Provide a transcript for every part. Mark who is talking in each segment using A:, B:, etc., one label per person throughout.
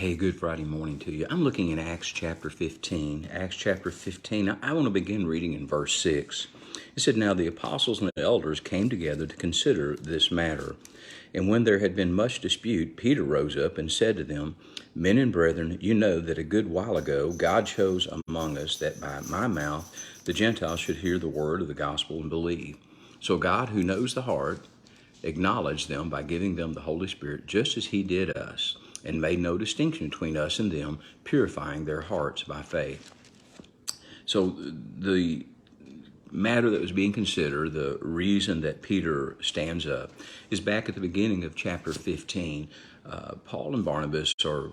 A: Hey, good Friday morning to you. I'm looking at Acts chapter 15. Acts chapter 15. I want to begin reading in verse 6. It said, "Now the apostles and the elders came together to consider this matter. And when there had been much dispute, Peter rose up and said to them, 'Men and brethren, you know that a good while ago God chose among us that by my mouth the Gentiles should hear the word of the gospel and believe. So God, who knows the heart, acknowledged them by giving them the Holy Spirit just as he did us, and made no distinction between us and them, purifying their hearts by faith.'" So the matter that was being considered, the reason that Peter stands up, is back at the beginning of chapter 15. Paul and Barnabas are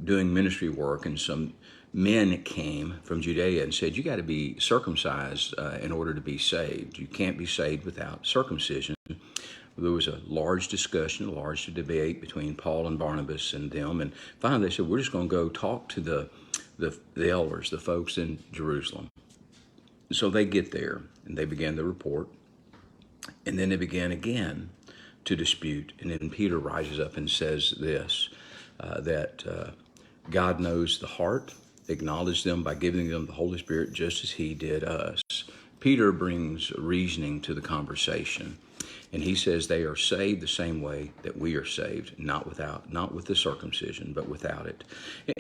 A: doing ministry work, and some men came from Judea and said, "You got to be circumcised in order to be saved. You can't be saved without circumcision." There was a large discussion, a large debate between Paul and Barnabas and them, and finally they said, "We're just going to go talk to the elders, the folks in Jerusalem." So they get there and they begin the report, and then they began again to dispute. And then Peter rises up and says this, that God knows the heart, acknowledged them by giving them the Holy Spirit just as he did us. Peter brings reasoning to the conversation, and he says they are saved the same way that we are saved, not with the circumcision, but without it.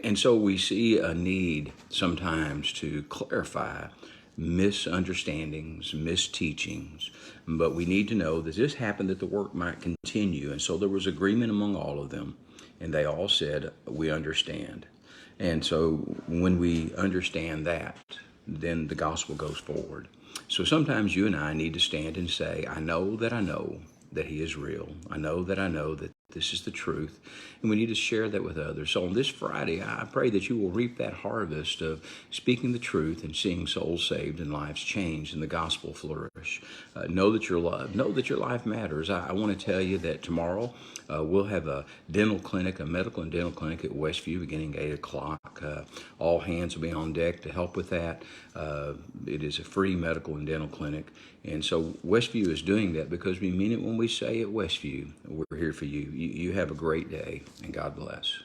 A: And so we see a need sometimes to clarify misunderstandings, misteachings, but we need to know that this happened that the work might continue. And so there was agreement among all of them, and they all said, "We understand." And so when we understand that, then the gospel goes forward. So sometimes you and I need to stand and say, I know that he is real. I know that this is the truth. And we need to share that with others. So on this Friday, I pray that you will reap that harvest of speaking the truth and seeing souls saved and lives changed and the gospel flourish. Know that you're loved. Know that your life matters. I want to tell you that tomorrow we'll have a dental clinic, a medical and dental clinic at Westview beginning at 8 o'clock. All hands will be on deck to help with that. It is a free medical and dental clinic. And so Westview is doing that because we mean it when we say at Westview, we're here for you. You have a great day, and God bless.